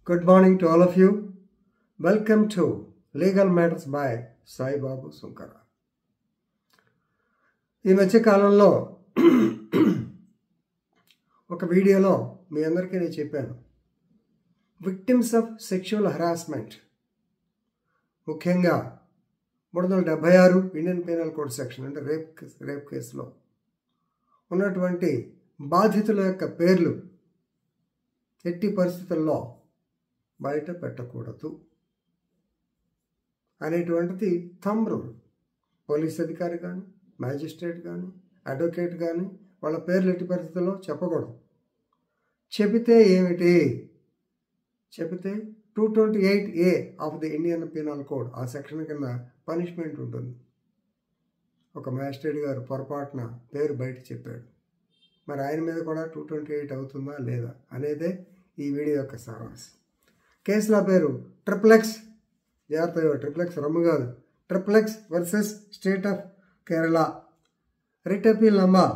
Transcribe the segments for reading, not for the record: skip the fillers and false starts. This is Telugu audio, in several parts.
Good morning to all of you. Welcome to Legal Matters by Sai Babu Sunkara. ఈ మధ్య కాలంలో ఒక వీడియోలో మీ అందరికీ నేను చెప్పాను, విక్టిమ్స్ ఆఫ్ సెక్షువల్ హరాస్మెంట్, ముఖ్యంగా 376 ఇండియన్ పీనల్ కోడ్ సెక్షన్ అంటే రేప్ కేసులో ఉన్నటువంటి బాధితుల యొక్క పేర్లు ఎట్టి పరిస్థితుల్లో బయట పెట్టకూడదు అనేటువంటిది థంబ్ రూల్. పోలీస్ అధికారి కానీ, మ్యాజిస్ట్రేట్ కానీ, అడ్వకేట్ కానీ వాళ్ళ పేర్లు ఎట్టి పరిస్థితుల్లో చెప్పకూడదు. చెబితే ఏమిటి? చెబితే 228A of the Indian penal code, ఆ సెక్షన్ కింద పనిష్మెంట్ ఉంటుంది. ఒక మ్యాజిస్ట్రేట్ గారు పొరపాటున పేరు బయట చెప్పాడు, మరి ఆయన మీద కూడా 228 అవుతుందా లేదా అనేదే ఈ వీడియో యొక్క సారాంశం. కేసుల పేరు ట్రిప్లెక్స్, జాగ్రత్తగా ట్రిప్లెక్స్ రమ్ము కాదు, triplex versus state of Kerala. Writ appeal number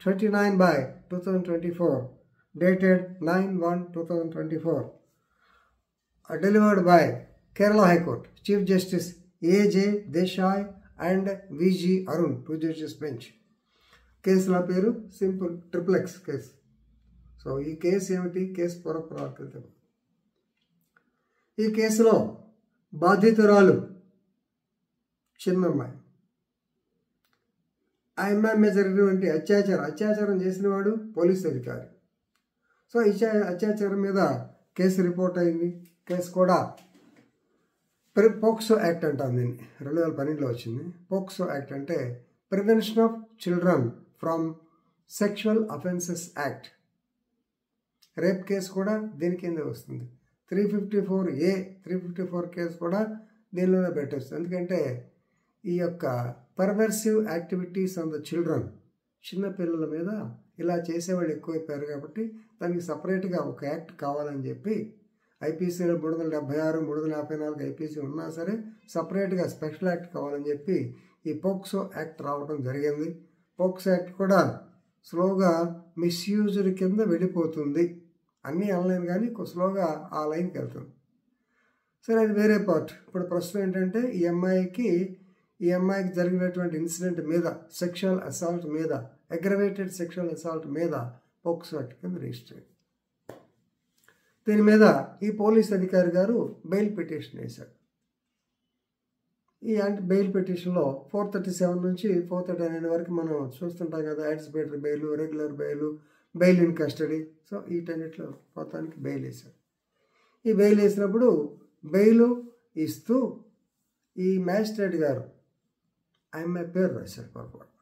29/2024 dated 9/1/2024, delivered by Kerala High Court, Chief Justice A.J. Desai and V.G. Arun, 2 judges bench. కేసుల పేరు సింపుల్ ట్రిప్లెక్స్ కేసు. సో ఈ కేసు ఏమిటి? కేసు పూర్వపరాలు. ఈ కేసులో బాధితురాలు చిన్నమ్మాయి. ఆ అమ్మాయి మీద జరిగినటువంటి అత్యాచారం చేసినవాడు పోలీస్ అధికారి. సో అత్యాచారం మీద కేసు రిపోర్ట్ అయింది. కేసు కూడా పోక్సో యాక్ట్ అంటాం దీన్ని, 2012లో వచ్చింది. పోక్సో యాక్ట్ అంటే prevention of children from sexual offences act. Rape case కూడా దీని కింద వస్తుంది. 354A 354 కేసు కూడా దీనిలోనే పెట్టచ్చు. ఎందుకంటే ఈ యొక్క పర్వర్సివ్ యాక్టివిటీస్ ఆన్ ద చిల్డ్రన్, చిన్నపిల్లల మీద ఇలా చేసేవాళ్ళు ఎక్కువైపోయారు కాబట్టి దానికి సపరేట్గా ఒక యాక్ట్ కావాలని చెప్పి ఐపీసీలో 376 354 ఐపీసీ ఉన్నా సరే సపరేట్గా స్పెషల్ యాక్ట్ కావాలని చెప్పి ఈ పోక్సో యాక్ట్ రావడం జరిగింది. పోక్సో యాక్ట్ కూడా స్లోగా మిస్యూజ్డ్ కింద వెళ్ళిపోతుంది. అన్నీ ఆన్లైన్ కానీ స్లోగా ఆ లైన్కి వెళ్తుంది. సరే, అది వేరే పార్ట్. ఇప్పుడు ప్రస్తుతం ఏంటంటే ఈ అమ్మాయికి జరిగినటువంటి ఇన్సిడెంట్ మీద, సెక్షువల్ అసాల్ట్ మీద, అగ్రవేటెడ్ సెక్షువల్ అసాల్ట్ మీద పోక్సో యాక్ట్ కింద రిజిస్టర్ అయింది. దీని మీద ఈ పోలీస్ అధికారి గారు బెయిల్ పిటిషన్ వేశారు. ఈ బెయిల్ పిటిషన్లో 437 నుంచి 439 వరకు మనం చూస్తుంటాం కదా, anticipatory bail, regular bail, bail in custody. So వీటన్నిటిలో మొత్తానికి బెయిల్ వేశారు. ఈ బెయిల్ వేసినప్పుడు బెయిల్ ఇస్తూ ఈ మ్యాజిస్ట్రేట్ గారు ఆమె పేరు రాశారు పొరపాటు.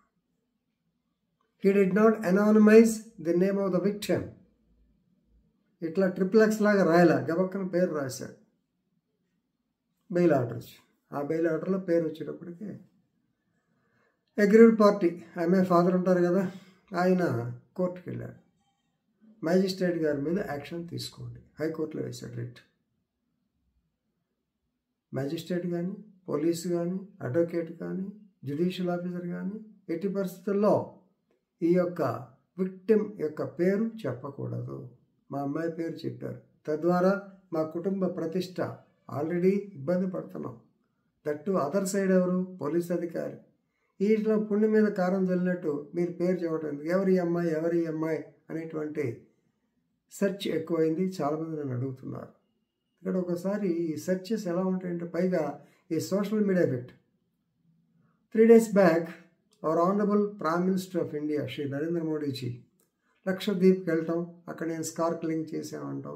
He did not anonymize the name of the victim. ఇట్లా ట్రిప్లెక్స్ లాగా రాయాల, గబక్కన పేరు రాశారు. బెయిల్ ఆర్డర్ వచ్చి ఆ బెయిల్ ఆర్డర్లో పేరు వచ్చేటప్పటికి అగ్రీడ్ పార్టీ, ఆమె ఫాదర్ ఉంటారు కదా, ఆయన కోర్టుకు వెళ్ళాడు. మ్యాజిస్ట్రేట్ గారి మీద యాక్షన్ తీసుకోండి, హైకోర్టులో వేశాడు రిట్. మ్యాజిస్ట్రేట్ కానీ, పోలీసు కానీ, అడ్వకేట్ కానీ, జ్యుడిషియల్ ఆఫీసర్ కానీ ఎట్టి పరిస్థితుల్లో ఈ యొక్క విక్టిమ్ యొక్క పేరు చెప్పకూడదు. మా అమ్మాయి పేరు చెప్పారు, తద్వారా మా కుటుంబ ప్రతిష్ట ఆల్రెడీ ఇబ్బంది పడుతున్నాం. దట్టు అదర్ సైడ్ ఎవరు? పోలీస్ అధికారి. వీటిలో పుణ్యం మీద కారం చల్లినట్టు మీరు పేరు చెప్పడం, ఎవరి అమ్మాయి అనేటువంటి సెర్చ్ ఎక్కువైంది. చాలామంది నన్ను అడుగుతున్నారు. ఇక్కడ ఒకసారి ఈ సెర్చెస్ ఎలా ఉంటాయంటే, పైగా ఈ social media effect. 3 days back our honourable prime minister of India Shri Narendra Modiji లక్షద్వీప్కి వెళ్ళటం, అక్కడ నేను స్కార్క్లింగ్ చేసామంటాం,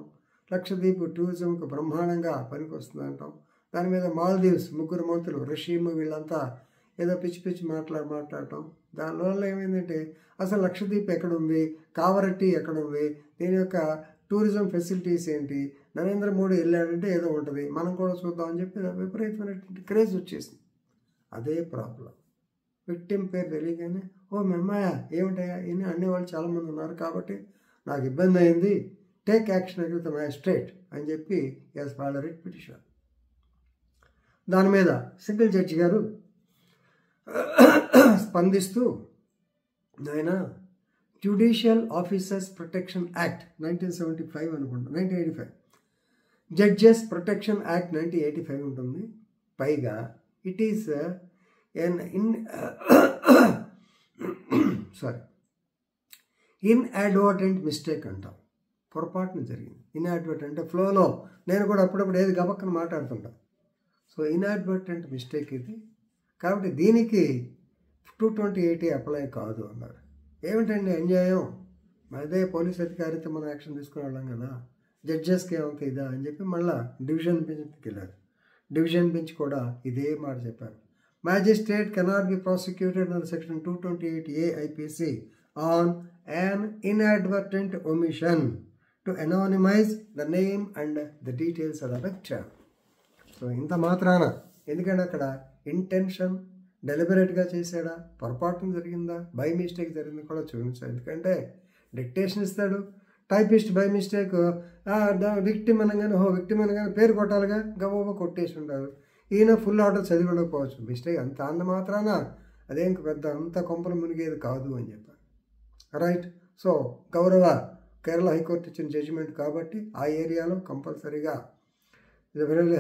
లక్షద్వీప్ టూరిజంకి బ్రహ్మాండంగా పనికి వస్తుందంటాం. దాని మీద మాల్దీవ్స్ 3 మంత్రులు, రషీమ్, వీళ్ళంతా ఏదో పిచ్చి మాట్లాడటం. దానివల్ల ఏమైందంటే అసలు లక్షద్వీప్ ఎక్కడుంది, కావరట్టి ఎక్కడుంది, దీని యొక్క టూరిజం ఫెసిలిటీస్ ఏంటి, నరేంద్ర మోడీ వెళ్ళాడంటే ఏదో ఉంటుంది, మనం కూడా చూద్దామని చెప్పి విపరీతమైనటువంటి క్రేజ్ వచ్చేసింది. అదే ప్రాబ్లం. విక్టిమ్ పేరు తెలియగానే ఓ మెమ్మాయా ఏమిటయా ఇన్ని అనేవాళ్ళు చాలామంది ఉన్నారు కాబట్టి నాకు ఇబ్బంది అయింది, టేక్ యాక్షన్ అగ్రీత్ మ్యాజిస్ట్రేట్ అని చెప్పి ఎస్ ఫైల్ రిట్ పిటిషన్. దాని మీద సింగిల్ జడ్జి గారు స్పందిస్తూ, ఆయన జ్యుడిషియల్ ఆఫీసర్స్ ప్రొటెక్షన్ యాక్ట్ 1975 అనుకుంటా, 1985 జడ్జెస్ ప్రొటెక్షన్ యాక్ట్ 1985 ఉంటుంది. పైగా ఇట్ ఈస్ ఇన్అడ్వర్టెంట్ మిస్టేక్ అంటాం. పొరపాటున జరిగింది. ఇన్అడ్వర్టెంట్ అంటే ఫ్లోలో నేను కూడా అప్పుడప్పుడు ఏది గబక్కన మాట్లాడుతుంటా. సో ఇన్అడ్వర్టెంట్ మిస్టేక్ ఇది. కాబట్టి దీనికి 220 అప్లై కాదు అన్నారు. ఏమిటండి అన్యాయం? అదే పోలీస్ అధికారితో మనం యాక్షన్ తీసుకునే వాళ్ళం కదా, జడ్జెస్కి ఏమంత ఇదా అని చెప్పి మళ్ళీ డివిజన్ బెంచ్కి వెళ్ళారు. డివిజన్ బెంచ్ కూడా ఇదే మాట చెప్పారు. Magistrate cannot be prosecuted under section 228A IPC on an inadvertent omission to anonymize the name and the details of the victim. So ఇంత మాత్రాన, ఎందుకంటే అక్కడ ఇంటెన్షన్ డెలిబరేట్గా చేశాడా, పొరపాటున జరిగిందా, బై మిస్టేక్ జరిగింది కూడా చూపించాడు. ఎందుకంటే డిక్టేషన్ ఇస్తాడు, టైపిస్ట్ బై మిస్టేక్ విక్టిమ్ అనగానే విక్టిమ్ అనగానే పేరు కొట్టాలిగా, గబగబా కొట్టేసి ఉంటారు. ఈయన ఫుల్ ఆర్డర్ చదివి ఉండకపోవచ్చు, మిస్టేక్ అంత అన్న మాత్రాన అదేం పెద్ద అంత కొంపలు మునిగేది కాదు అని చెప్పారు. రైట్. సో గౌరవ కేరళ హైకోర్టు ఇచ్చిన జడ్జిమెంట్ కాబట్టి ఆ ఏరియాలో కంపల్సరీగా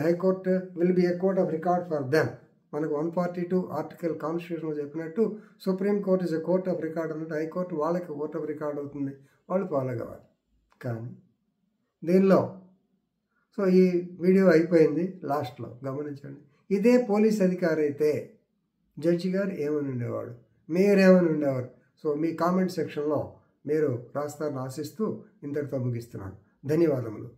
high court will be A court of record for them. మనకు 142 ఆర్టికల్ కాన్స్టిట్యూషన్లో చెప్పినట్టు supreme court is a court of record అన్నట్టు హైకోర్టు వాళ్ళకి కోర్ట్ ఆఫ్ రికార్డ్ అవుతుంది, వాళ్ళు ఫాలో కావాలి. కానీ దీనిలో సో ఈ వీడియో అయిపోయింది, లాస్ట్లో గమనించండి. ఇదే పోలీస్ అధికారి అయితే జడ్జి గారు ఏమని ఉండేవాడు, మీరేమని ఉండేవారు? సో మీ కామెంట్ సెక్షన్లో మీరు రాస్తారని ఆశిస్తూ ఇంతటితో ముగిస్తున్నాను. ధన్యవాదములు.